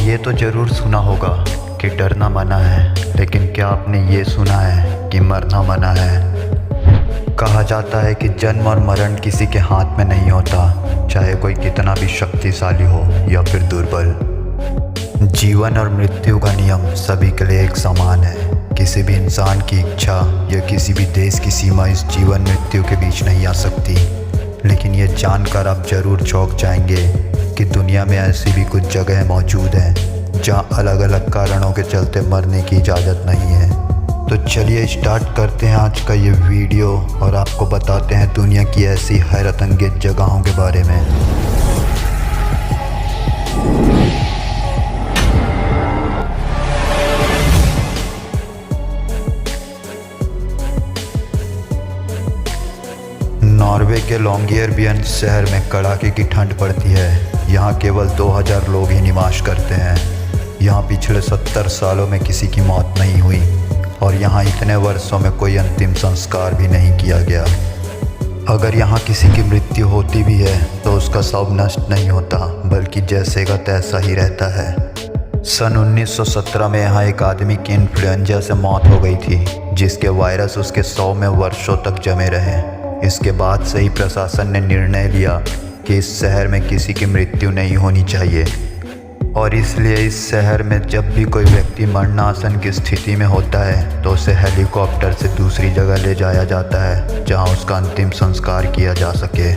ये तो ज़रूर सुना होगा कि डरना मना है, लेकिन क्या आपने ये सुना है कि मरना मना है। कहा जाता है कि जन्म और मरण किसी के हाथ में नहीं होता, चाहे कोई कितना भी शक्तिशाली हो या फिर दुर्बल। जीवन और मृत्यु का नियम सभी के लिए एक समान है। किसी भी इंसान की इच्छा या किसी भी देश की सीमा इस जीवन मृत्यु के बीच नहीं आ सकती। लेकिन ये जानकर आप ज़रूर चौंक जाएंगे कि दुनिया में ऐसी भी कुछ जगह मौजूद हैं जहाँ अलग अलग कारणों के चलते मरने की इजाज़त नहीं है। तो चलिए स्टार्ट करते हैं आज का ये वीडियो और आपको बताते हैं दुनिया की ऐसी हैरत अंगेज जगहों के बारे में। नॉर्वे के लॉन्गियरबियन शहर में कड़ाके की ठंड पड़ती है। यहाँ केवल 2000 लोग ही निवास करते हैं। यहाँ पिछले 70 सालों में किसी की मौत नहीं हुई और यहाँ इतने वर्षों में कोई अंतिम संस्कार भी नहीं किया गया। अगर यहाँ किसी की मृत्यु होती भी है तो उसका शव नष्ट नहीं होता, बल्कि जैसे का तैसा ही रहता है। सन 1917 में यहाँ एक आदमी की इन्फ्लुएंजा से मौत हो गई थी, जिसके वायरस उसके शव में वर्षों तक जमे रहे। इसके बाद से ही प्रशासन ने निर्णय लिया कि इस शहर में किसी की मृत्यु नहीं होनी चाहिए और इसलिए इस शहर में जब भी कोई व्यक्ति मरणासन की स्थिति में होता है तो उसे हेलीकॉप्टर से दूसरी जगह ले जाया जाता है जहां उसका अंतिम संस्कार किया जा सके।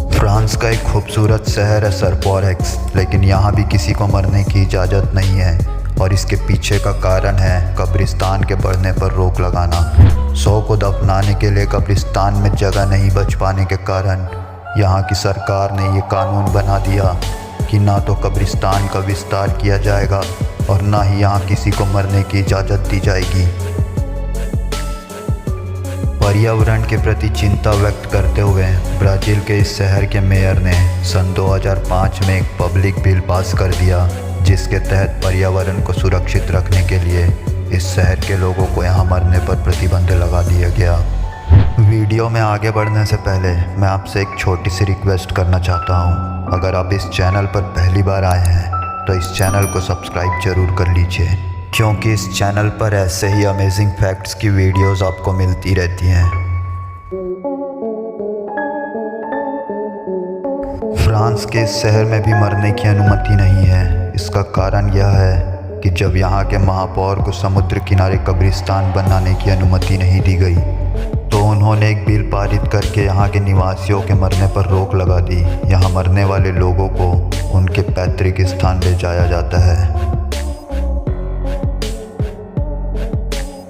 फ्रांस का एक खूबसूरत शहर है सरपोरेक्स, लेकिन यहाँ भी किसी को मरने की इजाज़त नहीं है और इसके पीछे का कारण है कब्रिस्तान के बढ़ने पर रोक लगाना। शव को दफनाने के लिए कब्रिस्तान में जगह नहीं बच पाने के कारण यहाँ की सरकार ने ये कानून बना दिया कि ना तो कब्रिस्तान का विस्तार किया जाएगा और ना ही यहाँ किसी को मरने की इजाज़त दी जाएगी। पर्यावरण के प्रति चिंता व्यक्त करते हुए ब्राज़ील के इस शहर के मेयर ने सन 2005 में एक पब्लिक बिल पास कर दिया, जिसके तहत पर्यावरण को सुरक्षित रखने के लिए इस शहर के लोगों को यहाँ मरने पर प्रतिबंध लगा दिया गया। वीडियो में आगे बढ़ने से पहले मैं आपसे एक छोटी सी रिक्वेस्ट करना चाहता हूँ। अगर आप इस चैनल पर पहली बार आए हैं तो इस चैनल को सब्सक्राइब जरूर कर लीजिए, क्योंकि इस चैनल पर ऐसे ही अमेजिंग फैक्ट्स की वीडियोस आपको मिलती रहती हैं। फ्रांस के इस शहर में भी मरने की अनुमति नहीं है। इसका कारण यह है कि जब यहाँ के महापौर को समुद्र किनारे कब्रिस्तान बनाने की अनुमति नहीं दी गई तो उन्होंने एक बिल पारित करके यहाँ के निवासियों के मरने पर रोक लगा दी। यहाँ मरने वाले लोगों को उनके पैतृक स्थान ले जाया जाता है।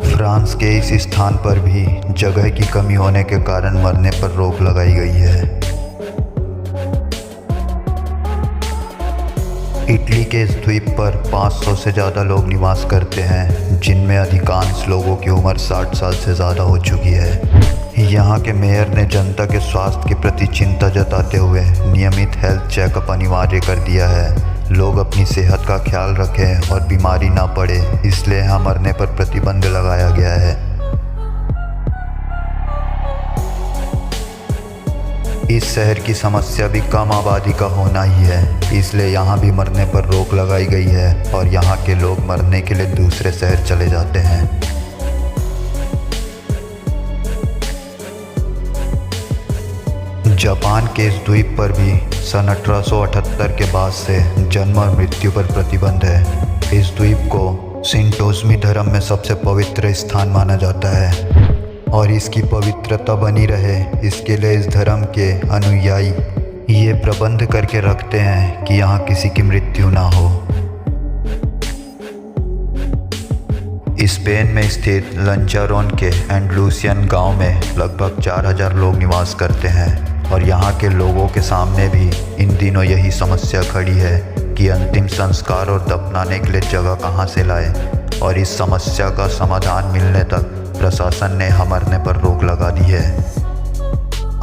फ्रांस के इस स्थान पर भी जगह की कमी होने के कारण मरने पर रोक लगाई गई है। इटली के इस द्वीप पर 500 से ज़्यादा लोग निवास करते हैं, जिनमें अधिकांश लोगों की उम्र 60 साल से ज़्यादा हो चुकी है। यहाँ के मेयर ने जनता के स्वास्थ्य के प्रति चिंता जताते हुए नियमित हेल्थ चेकअप अनिवार्य कर दिया है। लोग अपनी सेहत का ख्याल रखें और बीमारी ना पड़े, इसलिए यहाँ मरने पर प्रतिबंध लगाया गया है। इस शहर की समस्या भी कम आबादी का होना ही है, इसलिए यहाँ भी मरने पर रोक लगाई गई है और यहाँ के लोग मरने के लिए दूसरे शहर चले जाते हैं। जापान के इस द्वीप पर भी सन 1878 के बाद से जन्म और मृत्यु पर प्रतिबंध है। इस द्वीप को शिंटोज़मी धर्म में सबसे पवित्र स्थान माना जाता है और इसकी पवित्रता बनी रहे, इसके लिए इस धर्म के अनुयायी ये प्रबंध करके रखते हैं कि यहाँ किसी की मृत्यु ना हो। स्पेन में स्थित लंचारोन के एंडलूसियन गांव में लगभग 4000 लोग निवास करते हैं और यहाँ के लोगों के सामने भी इन दिनों यही समस्या खड़ी है कि अंतिम संस्कार और दफनाने के लिए जगह कहाँ से लाए, और इस समस्या का समाधान मिलने तक प्रशासन ने मरने पर रोक लगा दी है।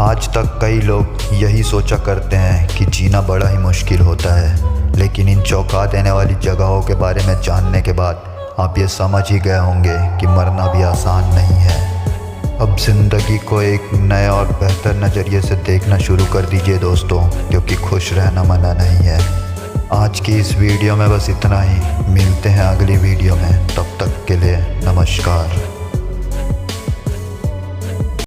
आज तक कई लोग यही सोचा करते हैं कि जीना बड़ा ही मुश्किल होता है, लेकिन इन चौंका देने वाली जगहों के बारे में जानने के बाद आप ये समझ ही गए होंगे कि मरना भी आसान नहीं है। अब ज़िंदगी को एक नए और बेहतर नज़रिए से देखना शुरू कर दीजिए दोस्तों, क्योंकि खुश रहना मना नहीं है। आज की इस वीडियो में बस इतना ही। मिलते हैं अगली वीडियो में, तब तक के लिए नमस्कार।